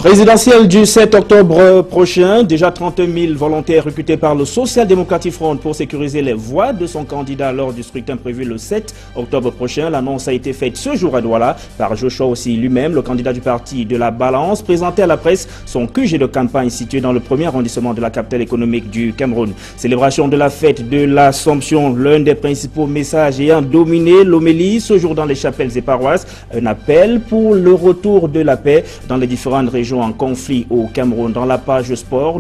Présidentielle du 7 octobre prochain, déjà 30 000 volontaires recrutés par le Social Democratic Front pour sécuriser les voix de son candidat lors du scrutin prévu le 7 octobre prochain. L'annonce a été faite ce jour à Douala par Joshua aussi lui-même, le candidat du parti de la Balance, présenté à la presse son QG de campagne situé dans le premier arrondissement de la capitale économique du Cameroun. Célébration de la fête de l'Assomption, l'un des principaux messages ayant dominé l'homélie ce jour dans les chapelles et paroisses, un appel pour le retour de la paix dans les différentes régions en conflit au Cameroun. Dans la page sport,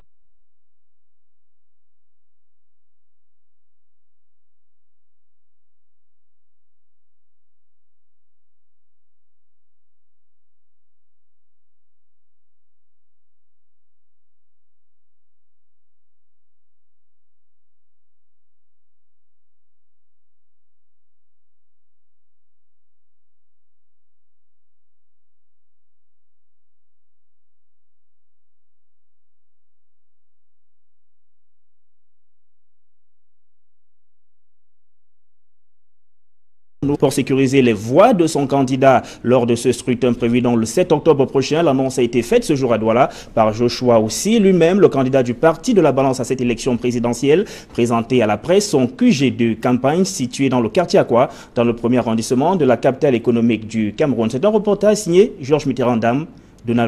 pour sécuriser les voix de son candidat lors de ce scrutin prévu dans le 7 octobre prochain. L'annonce a été faite ce jour à Douala par Joshua aussi lui-même, le candidat du parti de la Balance à cette élection présidentielle, présenté à la presse son QG de campagne situé dans le quartier Akwa, dans le premier arrondissement de la capitale économique du Cameroun. C'est un reportage signé Georges Mitterrand-Dam.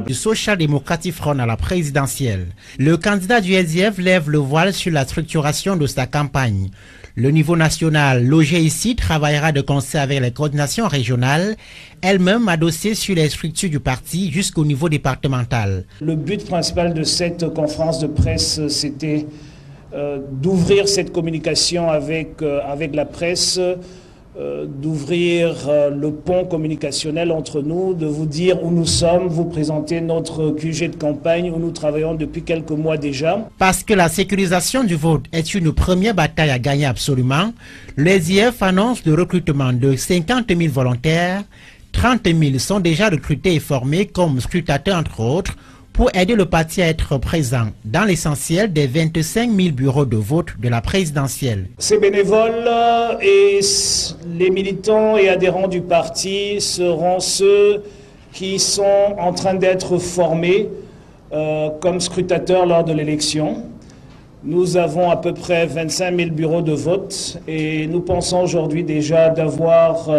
Du Social Democratic Front à la présidentielle, le candidat du SDF lève le voile sur la structuration de sa campagne. Le niveau national, logé ici, travaillera de concert avec les coordinations régionales, elle-même adossée sur les structures du parti jusqu'au niveau départemental. Le but principal de cette conférence de presse, c'était d'ouvrir cette communication avec la presse, d'ouvrir le pont communicationnel entre nous, de vous dire où nous sommes, vous présenter notre QG de campagne où nous travaillons depuis quelques mois déjà. Parce que la sécurisation du vote est une première bataille à gagner absolument, les IF annoncent le recrutement de 50 000 volontaires. 30 000 sont déjà recrutés et formés comme scrutateurs entre autres, pour aider le parti à être présent dans l'essentiel des 25 000 bureaux de vote de la présidentielle. Ces bénévoles et les militants et adhérents du parti seront ceux qui sont en train d'être formés comme scrutateurs lors de l'élection. Nous avons à peu près 25 000 bureaux de vote et nous pensons aujourd'hui déjà d'avoir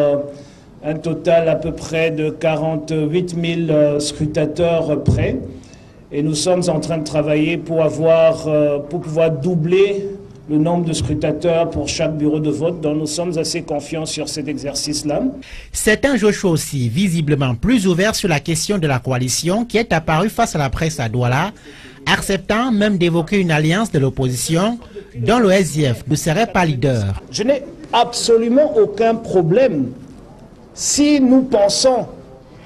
un total à peu près de 48 000 scrutateurs prêts. Et nous sommes en train de travailler pour pouvoir doubler le nombre de scrutateurs pour chaque bureau de vote, dont nous sommes assez confiants sur cet exercice-là. C'est un Joshua aussi visiblement plus ouvert sur la question de la coalition qui est apparu face à la presse à Douala, acceptant même d'évoquer une alliance de l'opposition dont le SDF ne serait pas leader. Je n'ai absolument aucun problème si nous pensons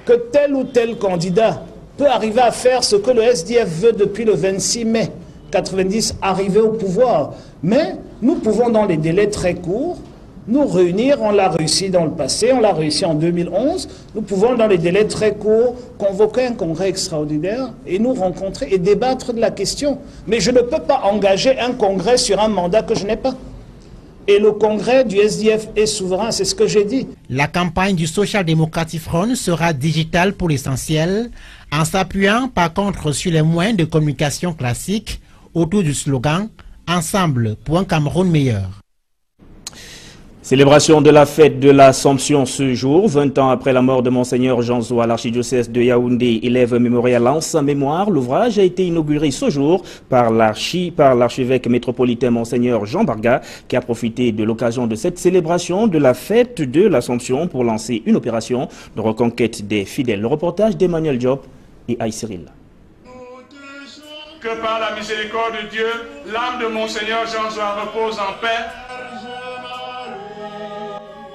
que tel ou tel candidat peut arriver à faire ce que le SDF veut depuis le 26 mai 90, arriver au pouvoir. Mais nous pouvons dans les délais très courts nous réunir, on l'a réussi dans le passé, on l'a réussi en 2011, nous pouvons dans les délais très courts convoquer un congrès extraordinaire et nous rencontrer et débattre de la question. Mais je ne peux pas engager un congrès sur un mandat que je n'ai pas. Et le congrès du SDF est souverain, c'est ce que j'ai dit. La campagne du Social Democratic Front sera digitale pour l'essentiel, en s'appuyant par contre sur les moyens de communication classiques autour du slogan « Ensemble pour un Cameroun meilleur ». Célébration de la fête de l'Assomption ce jour, 20 ans après la mort de Monseigneur Jean Zoua, l'archidiocèse de Yaoundé élève mémorial en sa mémoire. L'ouvrage a été inauguré ce jour par l'archevêque métropolitain Monseigneur Jean Barga, qui a profité de l'occasion de cette célébration de la fête de l'Assomption pour lancer une opération de reconquête des fidèles. Le reportage d'Emmanuel Diop et Aïe Cyril. Que par la miséricorde de Dieu, l'âme de Monseigneur Jean Zoua repose en paix.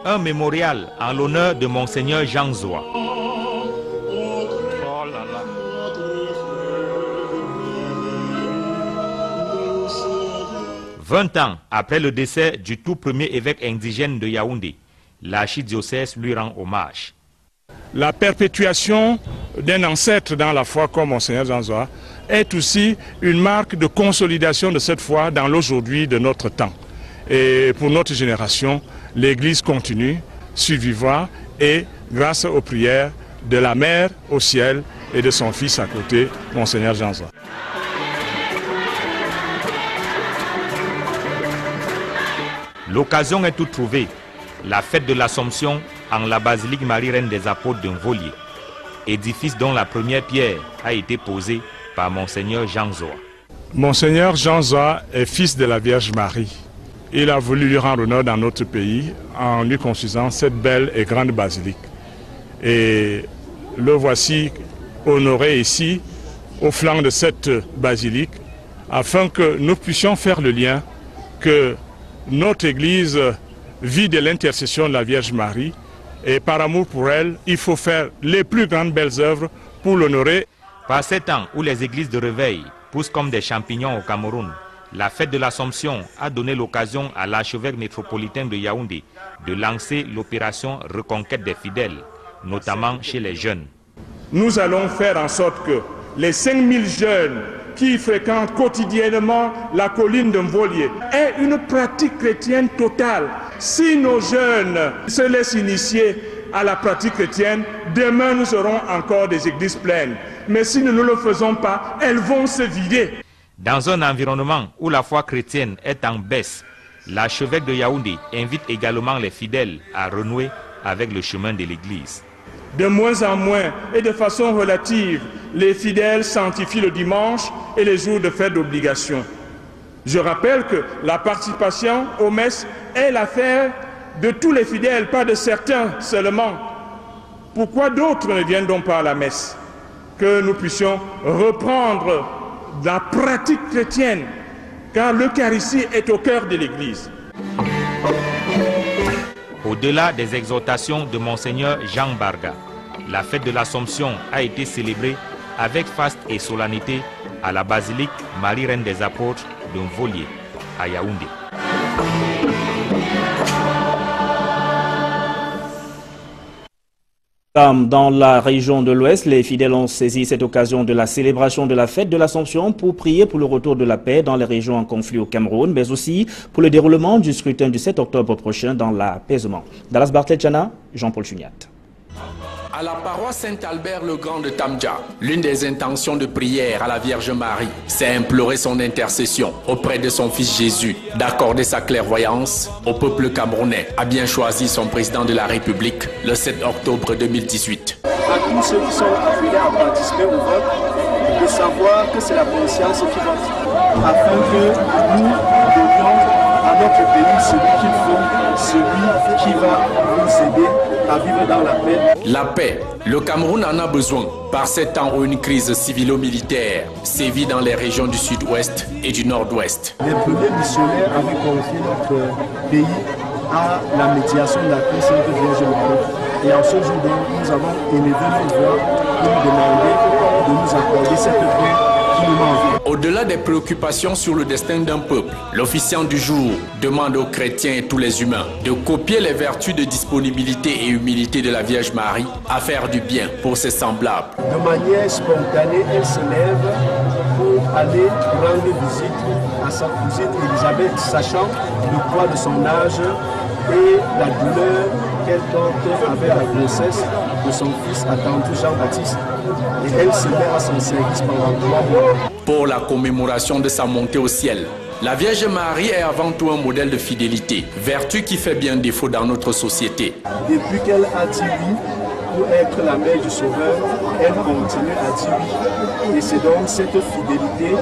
Un mémorial en l'honneur de Monseigneur Jean Zoua. Oh là là. « 20 ans après le décès du tout premier évêque indigène de Yaoundé, l'archidiocèse lui rend hommage. La perpétuation d'un ancêtre dans la foi comme Monseigneur Jean Zoua est aussi une marque de consolidation de cette foi dans l'aujourd'hui de notre temps. Et pour notre génération, l'Église continue, survivra et grâce aux prières de la Mère au ciel et de son fils à côté, Monseigneur Jean-Zoa. L'occasion est toute trouvée. La fête de l'Assomption en la basilique Marie-Reine des Apôtres de Mvolié, édifice dont la première pierre a été posée par Monseigneur Jean-Zoa. Monseigneur Jean-Zoa est fils de la Vierge Marie. Il a voulu lui rendre honneur dans notre pays en lui construisant cette belle et grande basilique. Et le voici honoré ici, au flanc de cette basilique, afin que nous puissions faire le lien que notre Église vit de l'intercession de la Vierge Marie. Et par amour pour elle, il faut faire les plus grandes belles œuvres pour l'honorer. Par ces temps où les églises de réveil poussent comme des champignons au Cameroun, la fête de l'Assomption a donné l'occasion à l'archevêque métropolitain de Yaoundé de lancer l'opération Reconquête des fidèles, notamment chez les jeunes. Nous allons faire en sorte que les 5000 jeunes qui fréquentent quotidiennement la colline de Mvolié aient une pratique chrétienne totale. Si nos jeunes se laissent initier à la pratique chrétienne, demain nous aurons encore des églises pleines. Mais si nous ne le faisons pas, elles vont se vider. Dans un environnement où la foi chrétienne est en baisse, l'archevêque de Yaoundé invite également les fidèles à renouer avec le chemin de l'Église. De moins en moins et de façon relative, les fidèles sanctifient le dimanche et les jours de fête d'obligation. Je rappelle que la participation aux messes est l'affaire de tous les fidèles, pas de certains seulement. Pourquoi d'autres ne viennent donc pas à la messe? Que nous puissions reprendre la pratique chrétienne, car l'Eucharistie est au cœur de l'Église. Au-delà des exhortations de Monseigneur Jean Barga, la fête de l'Assomption a été célébrée avec faste et solennité à la basilique Marie-Reine des Apôtres de Mvolié, à Yaoundé. Dans la région de l'Ouest, les fidèles ont saisi cette occasion de la célébration de la fête de l'Assomption pour prier pour le retour de la paix dans les régions en conflit au Cameroun, mais aussi pour le déroulement du scrutin du 7 octobre prochain dans l'apaisement. Dallas Bartlet-Chana, Jean-Paul Chuniat. À la paroisse Saint-Albert-le-Grand de Tamja, l'une des intentions de prière à la Vierge Marie, c'est implorer son intercession auprès de son Fils Jésus, d'accorder sa clairvoyance au peuple camerounais, a bien choisi son président de la République le 7 octobre 2018. À tous ceux qui sont appelés à participer au vote, de savoir que c'est la conscience qui vote, afin que nous donnions à notre pays celui qu'il faut, celui qui va nous aider à vivre dans la paix. La paix, le Cameroun en a besoin par ces temps où une crise civilo-militaire sévit dans les régions du sud-ouest et du nord-ouest. Les premiers missionnaires avaient confié notre pays à la médiation de la paix Sainte Vierge Marie. Et en ce jour, nous avons élevé nos voix pour nous demander de nous accorder cette paix qui nous manque. Au-delà des préoccupations sur le destin d'un peuple, l'officiant du jour demande aux chrétiens et tous les humains de copier les vertus de disponibilité et humilité de la Vierge Marie à faire du bien pour ses semblables. De manière spontanée, elle se lève pour aller rendre visite à sa cousine Elisabeth, sachant le poids de son âge et la douleur qu'elle porte avec la grossesse de son fils attendu Jean-Baptiste. Et elle se met à son service pendant 3 mois. Pour la commémoration de sa montée au ciel, la Vierge Marie est avant tout un modèle de fidélité, vertu qui fait bien défaut dans notre société. Depuis qu'elle a dit oui pour être la mère du Sauveur, elle continue à dire oui. Et c'est donc cette fidélité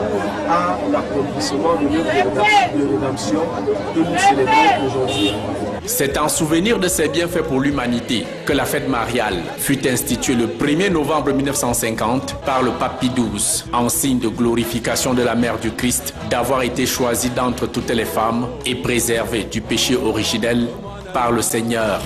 à l'accomplissement de l'œuvre de rédemption que nous célébrons aujourd'hui. C'est en souvenir de ses bienfaits pour l'humanité que la fête mariale fut instituée le 1er novembre 1950 par le pape Pie XII, en signe de glorification de la mère du Christ, d'avoir été choisie d'entre toutes les femmes et préservée du péché originel par le Seigneur.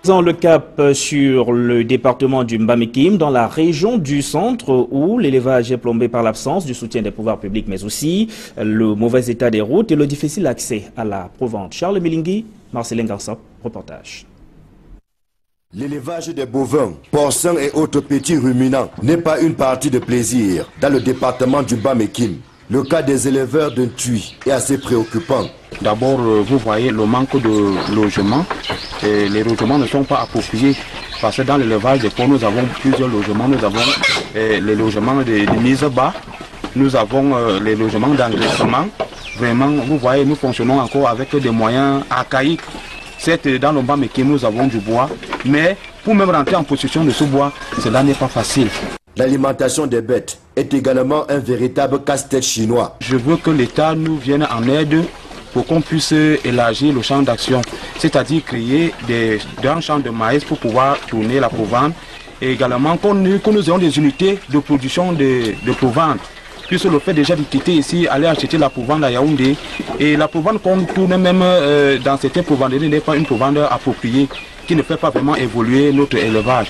Le cap sur le département du Mbamekime, dans la région du centre, où l'élevage est plombé par l'absence du soutien des pouvoirs publics, mais aussi le mauvais état des routes et le difficile accès à la provente. Charles Milingui, Marcelin Garsop, reportage. L'élevage des bovins, porcins et autres petits ruminants n'est pas une partie de plaisir dans le département du Mbamekime. Le cas des éleveurs d'un Tui est assez préoccupant. D'abord, vous voyez le manque de logement. Et les logements ne sont pas appropriés parce que dans l'élevage des porcs, nous avons plusieurs logements. Nous avons les logements de mise bas, nous avons les logements d'engraissement. Vraiment, vous voyez, nous fonctionnons encore avec des moyens archaïques. Certes, dans le Bas-Mékim, nous avons du bois, mais pour même rentrer en possession de ce bois, cela n'est pas facile. L'alimentation des bêtes est également un véritable casse-tête chinois. Je veux que l'État nous vienne en aide pour qu'on puisse élargir le champ d'action, c'est-à-dire créer des grands champs de maïs pour pouvoir tourner la provence et également que nous ayons des unités de production de provence. Puisque le fait déjà de quitter ici, aller acheter la provence à Yaoundé, et la provence qu'on tourne même dans certains provanderies n'est pas une provence appropriée, qui ne fait pas vraiment évoluer notre élevage.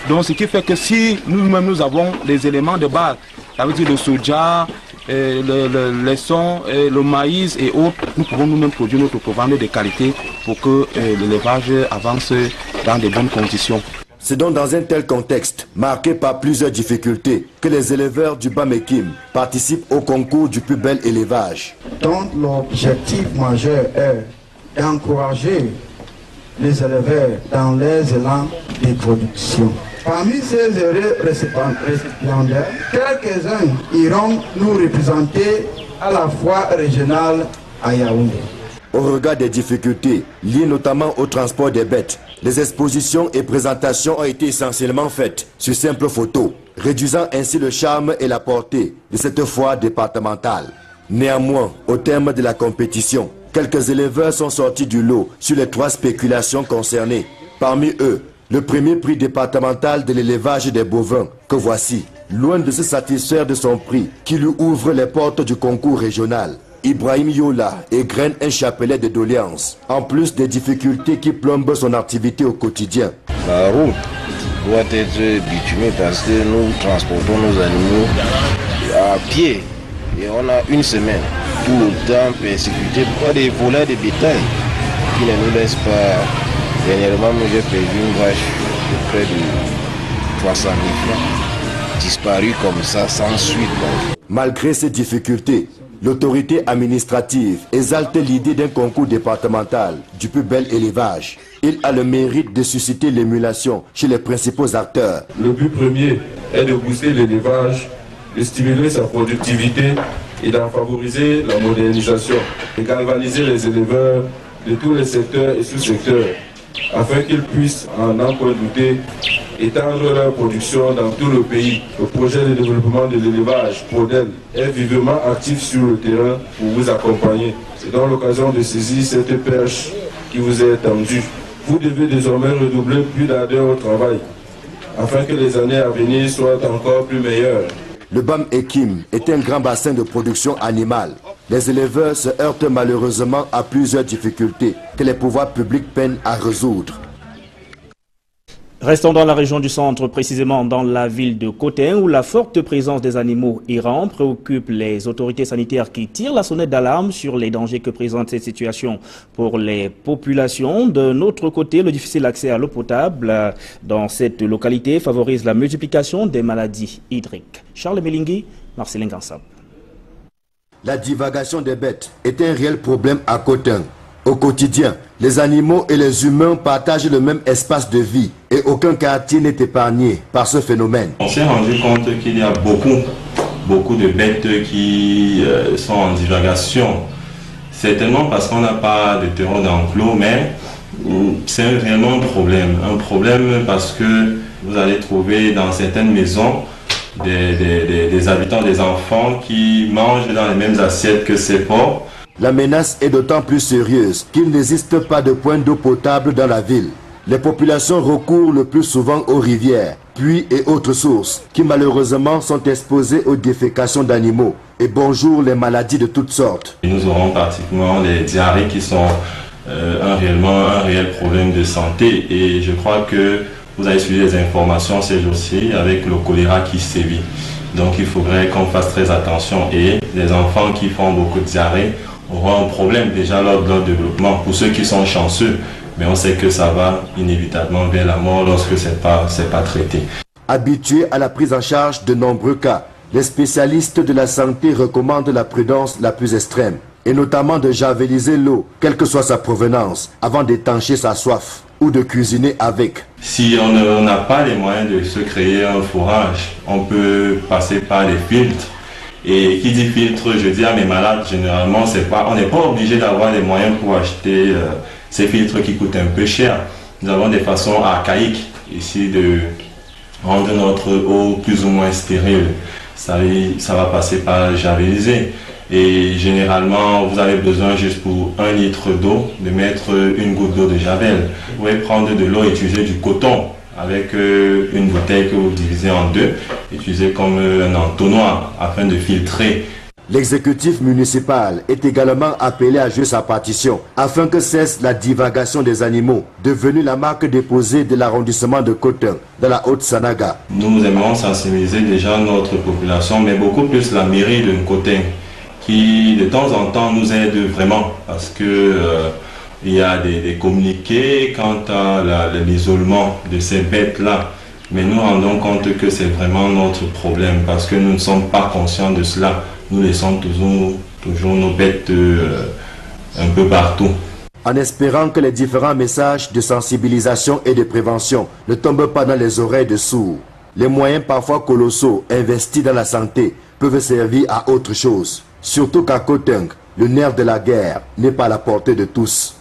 Donc ce qui fait que si nous-mêmes nous avons les éléments de base, ça veut dire le soja, le laiçon, le maïs et autres, nous pouvons nous-mêmes produire notre provence de qualité pour que l'élevage avance dans de bonnes conditions. C'est donc dans un tel contexte, marqué par plusieurs difficultés, que les éleveurs du Bas-Mékim participent au concours du plus bel élevage. Donc l'objectif majeur est d'encourager les éleveurs dans les élans de production. Parmi ces heureux récipiendaires, quelques-uns iront nous représenter à la foire régionale à Yaoundé. Au regard des difficultés liées notamment au transport des bêtes, les expositions et présentations ont été essentiellement faites sur simples photos, réduisant ainsi le charme et la portée de cette foire départementale. Néanmoins, au terme de la compétition, quelques éleveurs sont sortis du lot sur les 3 spéculations concernées. Parmi eux, le premier prix départemental de l'élevage des bovins, que voici. Loin de se satisfaire de son prix, qui lui ouvre les portes du concours régional, Ibrahim Yola égrène un chapelet de doléances, en plus des difficultés qui plombent son activité au quotidien. La route doit être bitumée parce que nous transportons nos animaux à pied et on a une semaine tout le temps persécuté par des voleurs de bétail qui ne nous laissent pas. Dernièrement, j'ai perdu une vache de près de 300 000 francs, disparue comme ça sans suite. Malgré ces difficultés, l'autorité administrative exalte l'idée d'un concours départemental du plus bel élevage. Il a le mérite de susciter l'émulation chez les principaux acteurs. Le but premier est de booster l'élevage, de stimuler sa productivité et d'en favoriser la modernisation, de galvaniser les éleveurs de tous les secteurs et sous-secteurs, afin qu'ils puissent, en n'en point douter, étendre leur production dans tout le pays. Le projet de développement de l'élevage, PRODEL, est vivement actif sur le terrain pour vous accompagner. C'est donc l'occasion de saisir cette perche qui vous est tendue. Vous devez désormais redoubler plus d'ardeur au travail, afin que les années à venir soient encore plus meilleures. Le Bas-Mékim est un grand bassin de production animale. Les éleveurs se heurtent malheureusement à plusieurs difficultés que les pouvoirs publics peinent à résoudre. Restons dans la région du centre, précisément dans la ville de Kotin, où la forte présence des animaux errants préoccupe les autorités sanitaires qui tirent la sonnette d'alarme sur les dangers que présente cette situation pour les populations. D'un autre côté, le difficile accès à l'eau potable dans cette localité favorise la multiplication des maladies hydriques. Charles Melingui, Marcelin Gansab. La divagation des bêtes est un réel problème à Kotin. Au quotidien, les animaux et les humains partagent le même espace de vie et aucun quartier n'est épargné par ce phénomène. On s'est rendu compte qu'il y a beaucoup de bêtes qui sont en divagation. Certainement parce qu'on n'a pas de terrain d'enclos, mais c'est réellement un problème. Un problème parce que vous allez trouver dans certaines maisons des habitants, des enfants qui mangent dans les mêmes assiettes que ces porcs. La menace est d'autant plus sérieuse qu'il n'existe pas de point d'eau potable dans la ville. Les populations recourent le plus souvent aux rivières, puits et autres sources qui malheureusement sont exposées aux défécations d'animaux. Et bonjour les maladies de toutes sortes. Nous aurons pratiquement les diarrhées qui sont un réel problème de santé et je crois que vous avez suivi les informations ces jours-ci avec le choléra qui sévit. Donc il faudrait qu'on fasse très attention et les enfants qui font beaucoup de diarrhée auront un problème déjà lors de leur développement. Pour ceux qui sont chanceux, mais on sait que ça va inévitablement vers la mort lorsque c'est pas traité. Habitués à la prise en charge de nombreux cas, les spécialistes de la santé recommandent la prudence la plus extrême, et notamment de javeliser l'eau, quelle que soit sa provenance, avant d'étancher sa soif. ou de cuisiner avec. Si on n'a pas les moyens de se créer un fourrage, on peut passer par des filtres. Et qui dit filtre, je dis à mes malades, généralement, on n'est pas obligé d'avoir les moyens pour acheter ces filtres qui coûtent un peu cher. Nous avons des façons archaïques ici de rendre notre eau plus ou moins stérile. Ça va passer par javeliser. Et généralement, vous avez besoin juste pour 1 litre d'eau de mettre une goutte d'eau de javel. Vous pouvez prendre de l'eau et utiliser du coton avec une bouteille que vous divisez en deux, utilisez comme un entonnoir afin de filtrer. L'exécutif municipal est également appelé à jouer sa partition afin que cesse la divagation des animaux, devenue la marque déposée de l'arrondissement de Coton, dans la Haute-Sanaga. Nous aimons sensibiliser déjà notre population, mais beaucoup plus la mairie de Coton, qui de temps en temps nous aide vraiment, parce que il y a des communiqués quant à l'isolement de ces bêtes-là. Mais nous rendons compte que c'est vraiment notre problème, parce que nous ne sommes pas conscients de cela. Nous laissons toujours nos bêtes un peu partout. En espérant que les différents messages de sensibilisation et de prévention ne tombent pas dans les oreilles de sourds, les moyens parfois colossaux investis dans la santé peuvent servir à autre chose. Surtout qu'à Coton, le nerf de la guerre n'est pas à la portée de tous.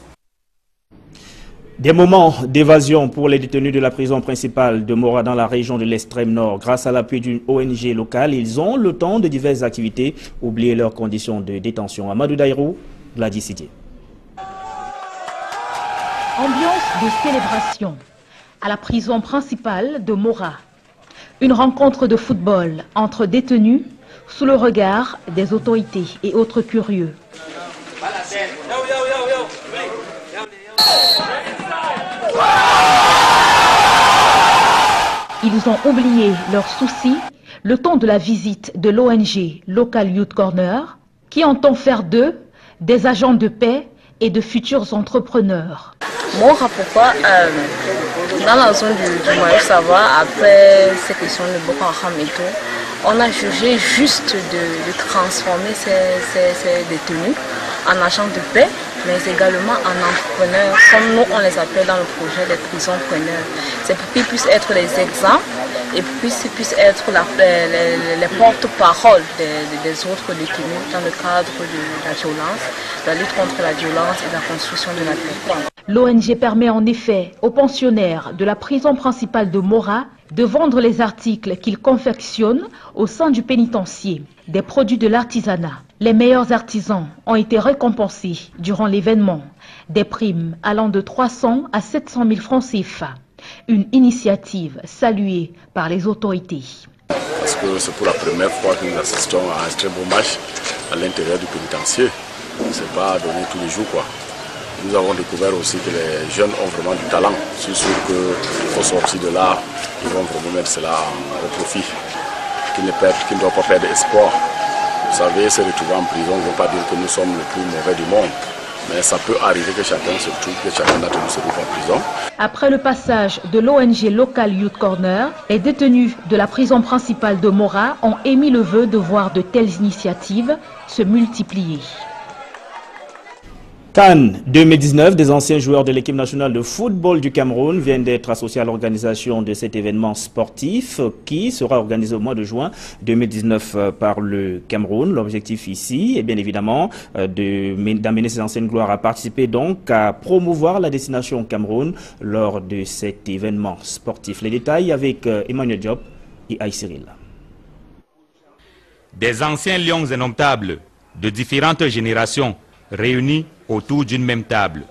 Des moments d'évasion pour les détenus de la prison principale de Mora dans la région de l'extrême nord. Grâce à l'appui d'une ONG locale, ils ont le temps de diverses activités, oublier leurs conditions de détention. Amadou Daïrou, Gladys Sidier. Ambiance de célébration à la prison principale de Mora. Une rencontre de football entre détenus sous le regard des autorités et autres curieux. Ils ont oublié leurs soucis le temps de la visite de l'ONG Local Youth Corner qui entend faire d'eux des agents de paix et de futurs entrepreneurs. Mora, pourquoi dans la zone du Maïf, ça va, après ces questions de Boko Haram et tout, on a jugé juste de transformer ces détenus en agents de paix, mais également en entrepreneurs, comme nous on les appelle dans le projet des prisonpreneurs. C'est pour qu'ils puissent être les exemples et puis qu'ils puissent être les porte-parole des autres détenus dans le cadre de la violence, de la lutte contre la violence et de la construction de la paix. L'ONG permet en effet aux pensionnaires de la prison principale de Mora de vendre les articles qu'ils confectionnent au sein du pénitencier, des produits de l'artisanat. Les meilleurs artisans ont été récompensés durant l'événement, des primes allant de 300 à 700 000 francs CFA. Une initiative saluée par les autorités. Parce que c'est pour la première fois que nous assistons à un très beau match à l'intérieur du pénitencier. Ce n'est pas donné tous les jours, quoi. Nous avons découvert aussi que les jeunes ont vraiment du talent. Je suis sûr qu'au sortir de là, ils vont vraiment mettre cela au profit, qu'ils ne doivent pas perdre espoir. Vous savez, se retrouver en prison ne veut pas dire que nous sommes les plus mauvais du monde. Mais ça peut arriver que chacun d'entre nous se trouve en prison. Après le passage de l'ONG Local Youth Corner, les détenus de la prison principale de Mora ont émis le vœu de voir de telles initiatives se multiplier. Cannes 2019, des anciens joueurs de l'équipe nationale de football du Cameroun viennent d'être associés à l'organisation de cet événement sportif qui sera organisé au mois de juin 2019 par le Cameroun. L'objectif ici est bien évidemment d'amener ces anciennes gloires à participer donc à promouvoir la destination Cameroun lors de cet événement sportif. Les détails avec Emmanuel Diop et Aïe Cyril. Des anciens lions indomptables de différentes générations réunis autour d'une même table.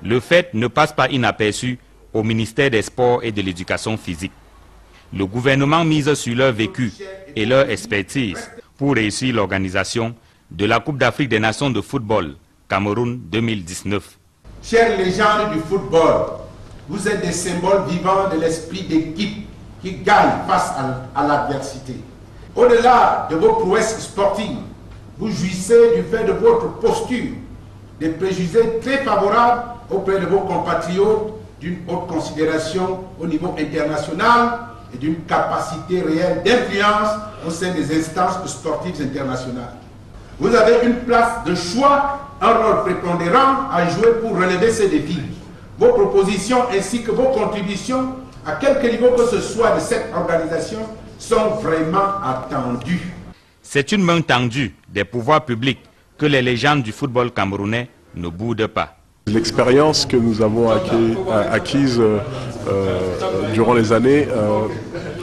Le fait ne passe pas inaperçu au ministère des Sports et de l'Éducation physique. Le gouvernement mise sur leur vécu et leur expertise pour réussir l'organisation de la Coupe d'Afrique des Nations de football Cameroun 2019. Chères légendes du football, vous êtes des symboles vivants de l'esprit d'équipe qui gagne face à l'adversité. Au-delà de vos prouesses sportives, vous jouissez du fait de votre posture, des préjugés très favorables auprès de vos compatriotes, d'une haute considération au niveau international et d'une capacité réelle d'influence au sein des instances sportives internationales. Vous avez une place de choix, un rôle prépondérant à jouer pour relever ces défis. vos propositions ainsi que vos contributions, à quelque niveau que ce soit de cette organisation, sont vraiment attendues. C'est une main tendue des pouvoirs publics que les légendes du football camerounais ne boudent pas. L'expérience que nous avons acquise durant les années,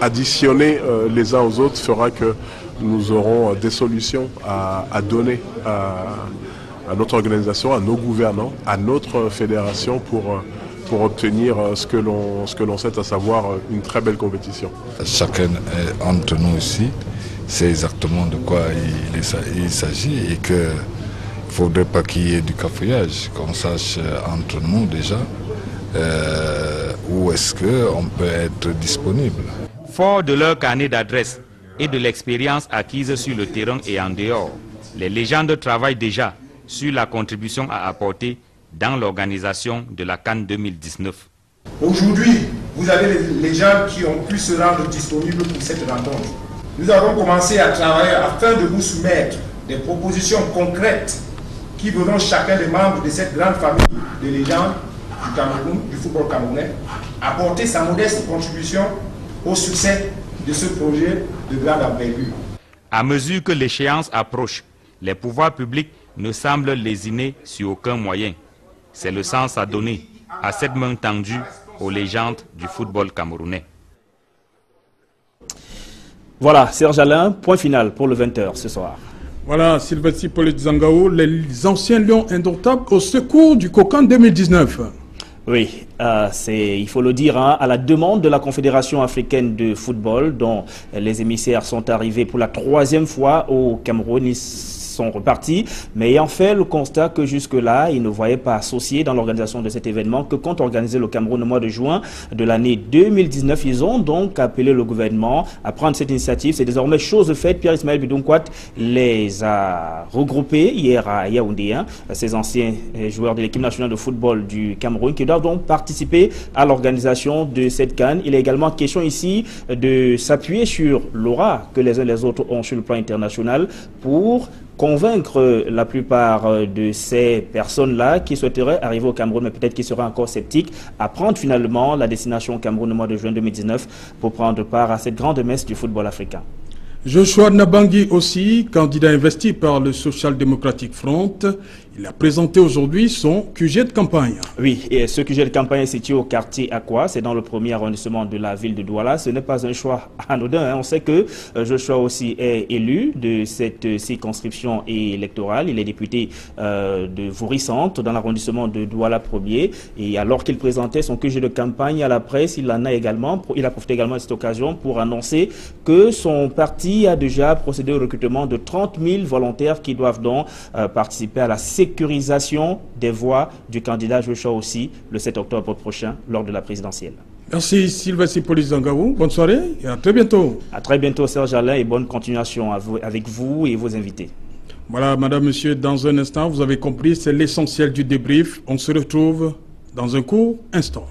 additionnée les uns aux autres, fera que nous aurons des solutions à donner à notre organisation, à nos gouvernants, à notre fédération pour obtenir ce que l'on sait, à savoir une très belle compétition. Chacun entre nous ici sait exactement de quoi il s'agit et qu'il ne faudrait pas qu'il y ait du cafouillage, qu'on sache entre nous déjà où est-ce qu'on peut être disponible. Fort de leur carnet d'adresses et de l'expérience acquise sur le terrain et en dehors, les légendes travaillent déjà sur la contribution à apporter dans l'organisation de la CAN 2019. Aujourd'hui, vous avez les gens qui ont pu se rendre disponibles pour cette rencontre. Nous avons commencé à travailler afin de vous soumettre des propositions concrètes qui verront chacun des membres de cette grande famille de légendes du Cameroun, du football camerounais, apporter sa modeste contribution au succès de ce projet de grande envergure. À mesure que l'échéance approche, les pouvoirs publics ne semblent lésiner sur aucun moyen. C'est le sens à donner à cette main tendue aux légendes du football camerounais. Voilà, Serge Alain, point final pour le 20h ce soir. Voilà, Sylvestre Hippolyte-Zangao, les anciens lions indomptables au secours du Cocan 2019. Oui, il faut le dire, à la demande de la Confédération africaine de football, dont les émissaires sont arrivés pour la 3e fois au Cameroun. Ils sont repartis, mais ayant fait le constat que jusque-là, ils ne voyaient pas associés dans l'organisation de cet événement que compte organiser le Cameroun au mois de juin de l'année 2019. Ils ont donc appelé le gouvernement à prendre cette initiative. C'est désormais chose faite. Pierre-Ismaël Bidonkwat les a regroupés hier à Yaoundé, ces anciens joueurs de l'équipe nationale de football du Cameroun qui doivent donc participer à l'organisation de cette CAN. Il est également question ici de s'appuyer sur l'aura que les uns et les autres ont sur le plan international pour convaincre la plupart de ces personnes-là qui souhaiteraient arriver au Cameroun, mais peut-être qui seraient encore sceptiques, à prendre finalement la destination au Cameroun au mois de juin 2019 pour prendre part à cette grande messe du football africain. Joshua Nabangui aussi, candidat investi par le Social Democratic Front, il a présenté aujourd'hui son QG de campagne. Oui, et ce QG de campagne est situé au quartier Aqua, c'est dans le 1er arrondissement de la ville de Douala. Ce n'est pas un choix anodin, On sait que Joshua aussi est élu de cette circonscription électorale. Il est député de Voury-Centre dans l'arrondissement de Douala 1er. Et alors qu'il présentait son QG de campagne à la presse, il a profité également de cette occasion pour annoncer que son parti a déjà procédé au recrutement de 30 000 volontaires qui doivent donc participer à la sécurisation des voix du candidat Joshua aussi le 7 octobre prochain lors de la présidentielle. Merci Sylvestre Hippolyte-Zangao. Bonne soirée et à très bientôt. À très bientôt Serge Alain et bonne continuation avec vous et vos invités. Voilà, madame, monsieur, dans un instant, vous avez compris, c'est l'essentiel du débrief. On se retrouve dans un court instant.